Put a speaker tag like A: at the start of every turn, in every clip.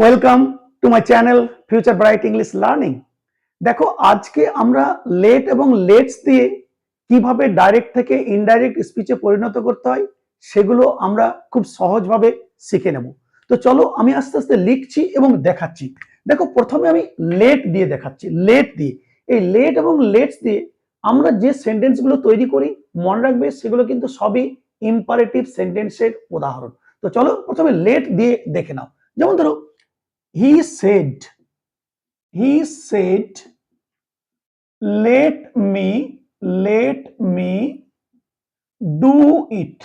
A: Welcome to my channel future bright English learning. দেখো, আজকে আমরা লেট এবং লেটস দিয়ে কিভাবে ডাইরেক্ট থেকে ইনডাইরেক্ট স্পিচে পরিণত করতে হয় সেগুলো আমরা খুব সহজভাবে শিখে নেব। তো চলো, আমি আস্তে আস্তে লিখছি এবং দেখাচ্ছি। দেখো, প্রথমে আমি লেট দিয়ে দেখাচ্ছি। লেট দিয়ে, এই লেট এবং লেটস দিয়ে আমরা যে সেন্টেন্সগুলো তৈরি করি, মনে রাখবে সেগুলো কিন্তু সবই ইম্পারেটিভ সেন্টেন্সের উদাহরণ। তো চলো প্রথমে লেট দিয়ে দেখে নাও। যেমন ধরো, he said let me do it।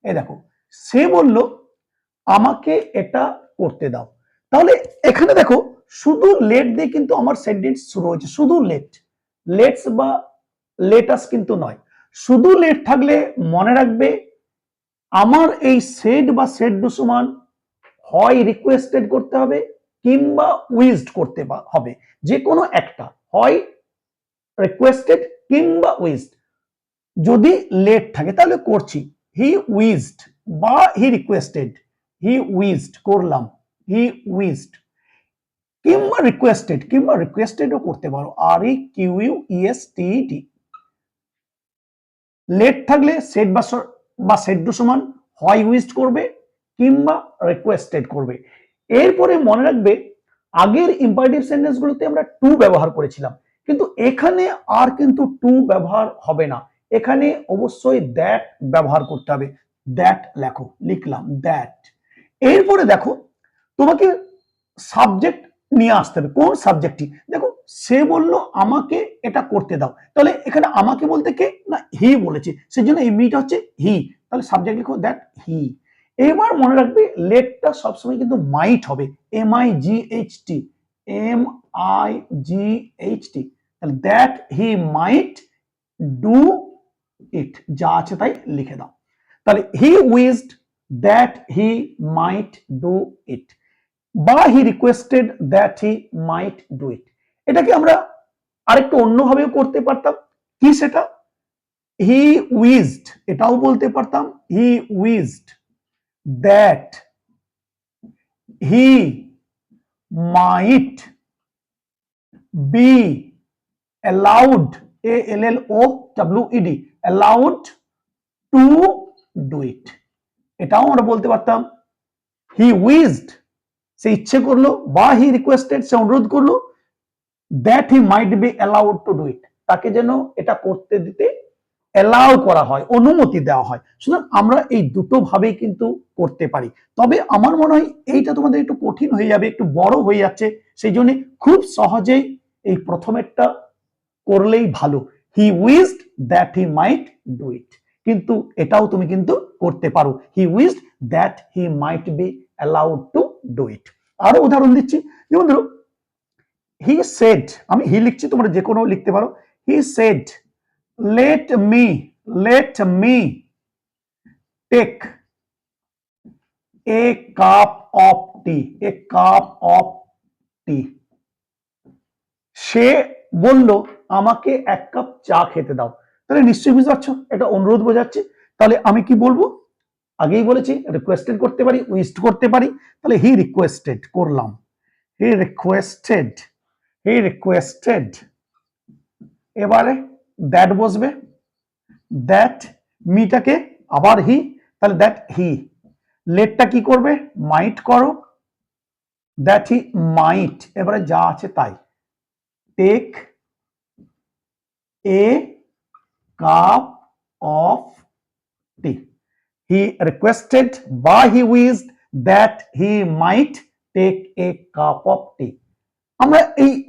A: এই দেখো, সে বলল আমাকে এটা করতে দাও। তাহলে এখানে দেখো, শুধু লেট দিয়ে কিন্তু আমার সেন্টেন্স শুরু হয়েছে। শুধু লেটস বা লেটাস কিন্তু নয়। শুধু লেট থাকলে মনে রাখবে আমার এই সেড বা সেড টু সমান হয় রিকোয়েস্টেড করতে হবে কিংবা উইজড করতে হবে। যে কোনো একটা, হয় রিকোয়েস্টেড কিংবা উইজড। যদি লেট থাকে তাহলে করছি হি উইজড বা হি রিকোয়েস্টেড। হি উইজড করলাম, হি উইজড। কিংবা রিকোয়েস্টেডও করতে পারো, আর E Q U S T D. লেট থাকলে সেড বা সেড টু সমান হয় উইজড করবে কিংবা রিকোয়েস্টেড করবে। এরপরে মনে রাখবে, আগের ইম্পারেটিভ সেন্টেন্স গুলোতে আমরা টু ব্যবহার করেছিলাম, কিন্তু এখানে আর কিন্তু টু ব্যবহার হবে না। এখানে অবশ্যই দ্যাট ব্যবহার করতে হবে। দ্যাট লেখো, লিখলাম দ্যাট। এরপরে দেখো, তোমাকে সাবজেক্ট নিয়ে আসতে হবে। কোন সাবজেক্টটি? দেখো, সে বলল আমাকে এটা করতে দাও। তাহলে এখানে আমাকে বলতে কে? না, হি বলেছে, সেজন্য এই মিটা হচ্ছে হি। তাহলে সাবজেক্ট লিখো দ্যাট হি। এবার মনে রাখবে, লেটটা সবসময় কিন্তু মাইট হবে। MIGHT, MIGHT। তাহলে that he might do it, যা আছে তাই লিখে দাও। তাহলে হি wished that he might do it, বা he requested that he might do it. এটাকে আমরা আরেকটু অন্যভাবেও করতে পারতাম। কি সেটা? হি উইজড, এটাও বলতে পারতাম he wished that he might be allowed, ALLOWED, allowed to do it। এটাও আমরা বলতে পারতাম হি উইজড, সে ইচ্ছে করলো, বা হি রিকোয়েস্টেড, সে অনুরোধ করলো, that he might be allowed to do ইট, তাকে যেন এটা করতে দিতে অ্যালাউ করা হয়, অনুমতি দেওয়া হয়। সুতরাং আমরা এই দুটো ভাবেই কিন্তু করতে পারি। তবে আমার মনে হয় এইটা তোমাদের একটু কঠিন হয়ে যাবে, একটু বড় হয়ে যাচ্ছে, সেই জন্য খুব সহজেই এই প্রথমেরটা করলেই ভালো। হি wished that he might do it, কিন্তু এটাও তুমি কিন্তু করতে পারো, he wished that he might be allowed to do it. আরো উদাহরণ দিচ্ছি। যেমন ধরো, হি সেড, আমি হি লিখছি, তোমরা যে কোনো লিখতে পারো। He said let me take a cup of tea, a cup of tea। সে বলল আমাকে এক কাপ চা খেতে দাও। তাহলে নিশ্চয়ই বুঝতে পারছো, এটা অনুরোধ বোঝাচ্ছে। তাহলে আমি কি বলবো? আগেই বলেছি রিকোয়েস্টেড করতে পারি, উইশড করতে পারি। তাহলে হি রিকোয়েস্টেড করলাম, হি রিকোয়েস্টেড। এবারে দ্যাট বসবে, দ্যাট মিটাকে আবার হি, তাহলে দ্যাট হি। লেটটা কি করবে? মাইট করো, দ্যাট হি মাইট। এবারে যা আছে তাই, take a cup of tea. He requested বা he wished that he might take a cup of tea. আমরা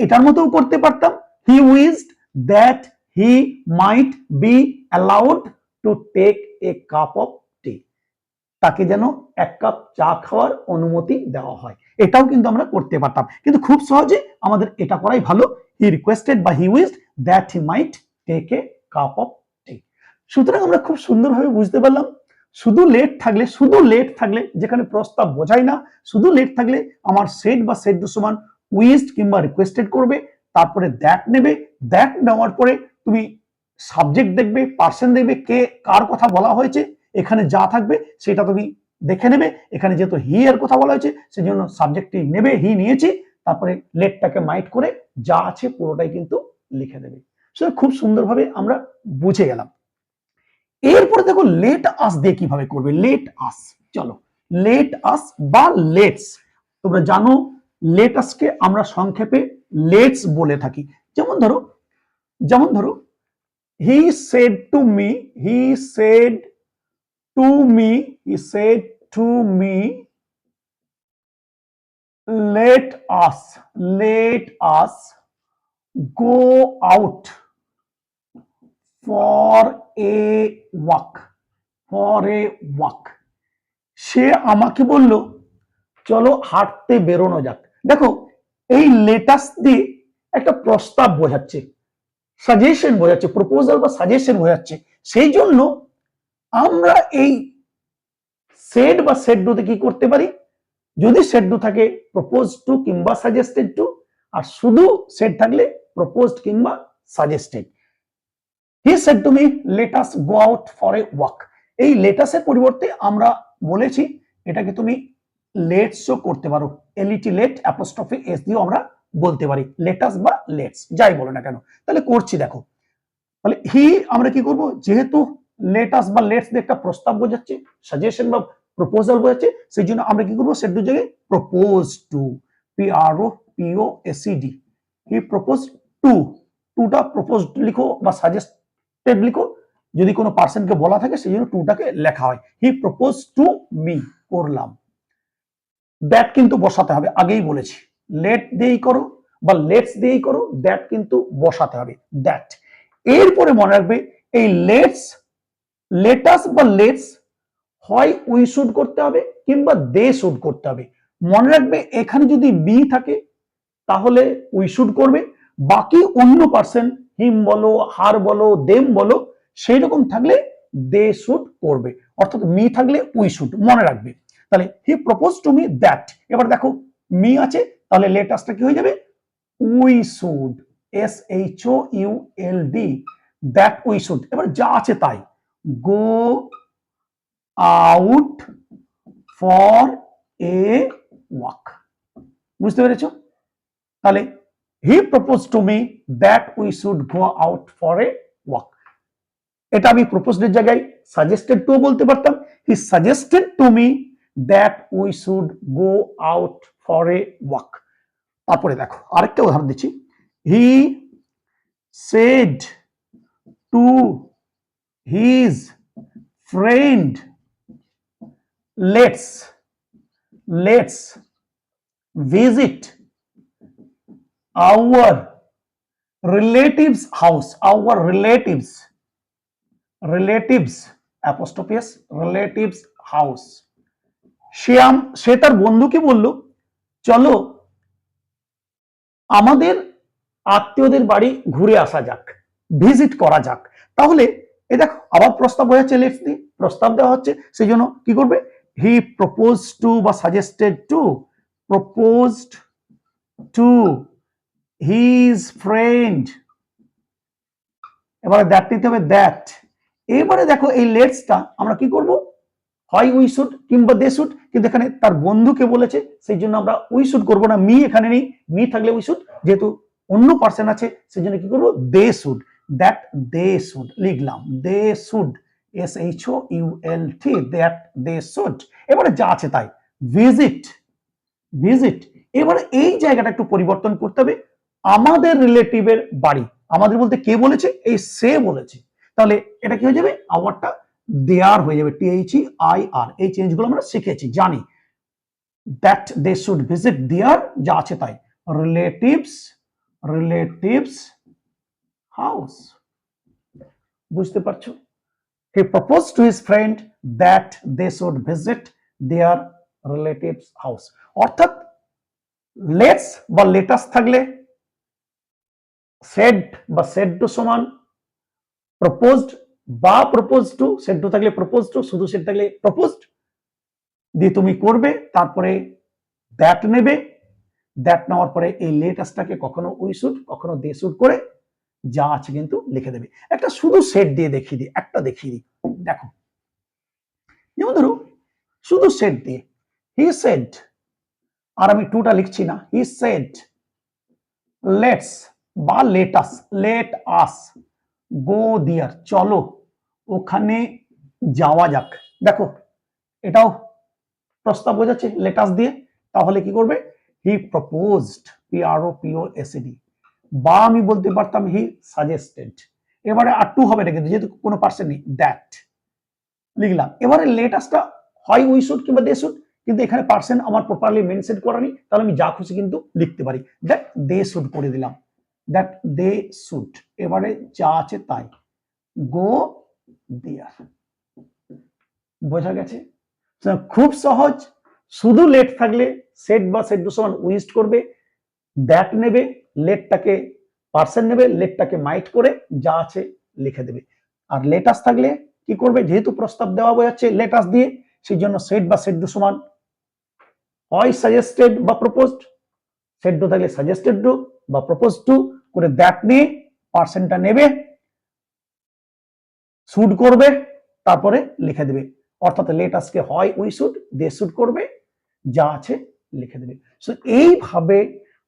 A: এটার মতোও করতে পারতাম, he wished that he might be allowed to take a cup of tea, তাকে যেন এক কাপ চা খাওয়ার অনুমতি দেওয়া হয়। এটাও কিন্তু আমরা করতে পারতাম, কিন্তু খুব সহজে আমাদের এটা করাই ভালো। হি রিকোয়েস্টেড বা he wished that he might take a cup of tea. সুতরাং আমরা খুব সুন্দরভাবে বুঝতে পারলাম, শুধু লেট থাকলে যেখানে প্রস্তাব বোঝায় না, শুধু লেট থাকলে আমার সেড বা সেড সমান উইজড কিংবা রিকোয়েস্টেড করবে, তারপরে দ্যাট নেবে। দ্যাট নেওয়ার পরে তুমি সাবজেক্ট দেখবে, পার্সন দেখবে, কে কার কথা বলা হয়েছে, এখানে যা থাকবে সেটা তুমি দেখে নেবে। এখানে যেহেতু হি এর কথা বলা হয়েছে সেজন্য সাবজেক্টটি নেবে, হি নিয়েছি, তারপরে লেটটাকে মাইট করে যা আছে পুরোটাই কিন্তু লিখে দেবে। সেটা খুব সুন্দরভাবে আমরা বুঝে গেলাম। এরপরে দেখো লেট আস দিয়ে কিভাবে করবে। লেট আস, চলো লেট আস বা লেটস, তোমরা জানো লেট আসকে আমরা সংক্ষেপে লেটস বলে থাকি। যেমন ধরো he said to me, he said to me, he said to me let us go out for a walk, for a walk. সে আমাকে বলল চলো হাঁটতে বেরোনো যাক। দেখো এই লেটাস দিয়ে একটা প্রস্তাব বোঝাচ্ছে, সাজেশন বোঝাচ্ছে, প্রপোজাল বা সাজেশন বোঝাচ্ছে। সেই জন্য আমরা এই সেড বা সেড টুতে কি করতে পারি, যদি সেড টু থাকে প্রপোজ টু কিংবা সাজেস্টেড টু, আর শুধু সেড থাকলে প্রপোজড কিংবা suggested. He said to me let us go out for a walk. এই লেটাসের পরিবর্তে আমরা বলেছি এটাকে তুমি লেটসও করতে পারো, এলইটি লেট অ্যাপোস্ট্রফি এস দিয়েও আমরা বলতে পারি, লেটাস বা লেটস যাই বলো না কেন। তাহলে করছি দেখো, তাহলে হি আমরা কি করব, যেহেতু লেটাস বা লেটস দিয়ে একটা প্রস্তাব বোঝাচ্ছে, সাজেশন বা প্রপোজাল বোঝাচ্ছে, সেই জন্য আমরা কি করবো সেড টু জায়গায় propose to, PROPOSED, he propose two, টুটা প্রপোজ লিখো বা সাজেস্টেড লিখো, যদি কোনো পার্সনকে বলা থাকে সেই জন্য টুটাকে লেখা হয়। হি প্রপোজ টু মি, করলাম। দ্যাট কিন্তু বসাতে হবে, আগেই বলেছি লেট দিয়েই করো বা লেটস দিয়েই করো, দ্যাট কিন্তু বসাতে হবে, দ্যাট। এরপরে মনে রাখবে এই লেটস, লেটাস বা লেটস হয় উই শুড করতে হবে কিংবা দে শুড করতে হবে। মনে রাখবে এখানে যদি বি থাকে তাহলে উই শুড করবে, বাকি অন্য পার্সন হিম বলো, হার বলো, দেম বলো, সেই রকম থাকলে দে শুড করবে, অর্থাৎ মি থাকলে উই শুড, মনে রাখবে। তাহলে হি প্রপোজ টু মি দ্যাট, এবার দেখো মি আছে তাহলে লেটাসটা কি হয়ে যাবে, we should, SHOULD, that we should. এবার যা আছে তাই, go out for a walk, বুঝতে পেরেছো? তাহলে হি propose to me that we should go out for a walk, এটা আমি প্রপোজডের জায়গায় সাজেস্টেড টু বলতে পারতাম, he suggested to me that we should go out for a walk. তারপরে দেখো আরেকটা উদাহরণ দিচ্ছি, he said to his friend let's visit our relatives house, our relatives apostrophe s, relatives house। সে তার বন্ধুকে বলল চলো আমাদের আত্মীয়দের বাড়ি ঘুরে আসা যাক, ভিজিট করা যাক। তাহলে এই দেখো আবার প্রস্তাব হয়ে যাচ্ছে, লেটস দি প্রস্তাব দেওয়া হচ্ছে, সেই জন্য কি করবে, হি প্রপোজ টু বা suggested two, proposed two his friend, এবারে দ্যাট নিতে হবে, দ্যাট। এবারে দেখো এই লেটসটা আমরা কি করব, হয় উই শুড কিংবা দে শুড, কিন্তু এখানে তার বন্ধুকে বলেছে সেই জন্য আমরা উই শুড করবো না, মি এখানে নেই, মি থাকলে উই শুড, যেহেতু অন্য পার্সন আছে সেই জন্য কি করবো, they should, that they should লিখলাম, they should, SHOULD, that they should. এবারে যা আছে তাই, ভিজিট, এবারে এই জায়গাটা একটু পরিবর্তন করতে হবে, আমাদের রিলেটিভের বাড়ি, আমাদের বলতে কে বলেছে, এই সে বলেছে, তাহলে এটা কি হয়ে যাবে, আওয়ারটা দেয়ার হয়ে যাবে, THEIR। এই চেঞ্জগুলো আমরা শিখেছি, জানি। That they should visit their, যা আছে তাই, রিলেটিভস হাউস, বুঝতে পারছো? He propose to his friend that they should visit their relatives house. অর্থাৎ লেটস বা লেটাস থাকলে সেড বা সেড টু সমান প্রপোজড বা প্রপোজ টু, সেড টু থাকলে প্রপোজ টু, শুধু সেড থাকলে প্রপোজড দিয়ে তুমি করবে, তারপরে দ্যাট নেবে, দ্যাট নেওয়ার পরে এই লেটাসটাকে কখনো উই শুড কখনো দে শুড করে যা আছে কিন্তু লিখে দেবে। একটা শুধু সেট দিয়ে দেখিয়ে দিই, একটা দেখিয়ে দিই, দেখো যেমন ধরো শুধু সেড দিয়ে, হি সেড, আর আমি টুটা লিখছি না, হি সেড লেটস বা লেট আস গো দিয়ার, চলো ওখানে যাওয়া যাক। দেখো এটাও প্রস্তাব বোঝাচ্ছে লেটাস দিয়ে, তাহলে কি করবে, হি প্রপোজড, PROPOSED, বা আমি বলতে পারতাম হি সাজেস্টেড। এবারে আর টু হবে না কিন্তু, যেহেতু কোনো পার্সন নেই, দ্যাট লিখলাম। এবারে লেটাসটা হয় উই শুড কিংবা দে শুড, কিন্তু এখানে পার্সন আমার প্রপারলি মেনশন করা নেই, তাহলে আমি যা খুশি কিন্তু লিখতে পারি। দ্যাট দে শুড করে দিলাম, দ্যাট দে শুড। এবারে যা আছে তাই, গো দিয়ার। বোঝা গেছে? খুব সহজ। শুধু লেট থাকলে সেট বা সেট টু সমান উইস্ট করবে, দ্যাট নেবে, লেটটাকে পার্সন নেবে, লেটটাকে মাইট করে যা আছে লিখে দেবে। আর লেটাস থাকলে কি করবে, যেহেতু প্রস্তাব দেওয়া বোঝাচ্ছে লেটাস দিয়ে, সেই জন্য সেট বা সেট টু সমান হয় সাজেস্টেড বা প্রপোজড, সেট টু থাকলে সাজেস্টেড টু বা প্রপোজ টু করে দ্যাট নিয়ে পার্সনটা নেবে, শুড করবে, তারপরে লিখে দেবে। অর্থাৎ লেটাসকে হয় উই শুড, দে শুড করবে, যা আছে লিখে দেবে। সো এইভাবে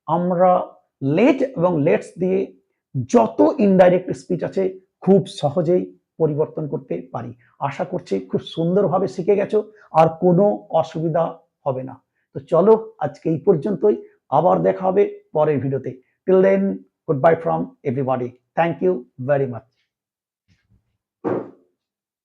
A: আমরা লেট এবং লেটস দিয়ে যত ইনডাইরেক্ট স্পিচ আছে খুব সহজেই পরিবর্তন করতে পারি। আশা করছি খুব সুন্দরভাবে শিখে গেছো, আর কোনো অসুবিধা হবে না। তো চলো আজকে এই পর্যন্তই, আবার দেখা হবে পরের ভিডিওতে। Till then, good bye from everybody. Thank you very much.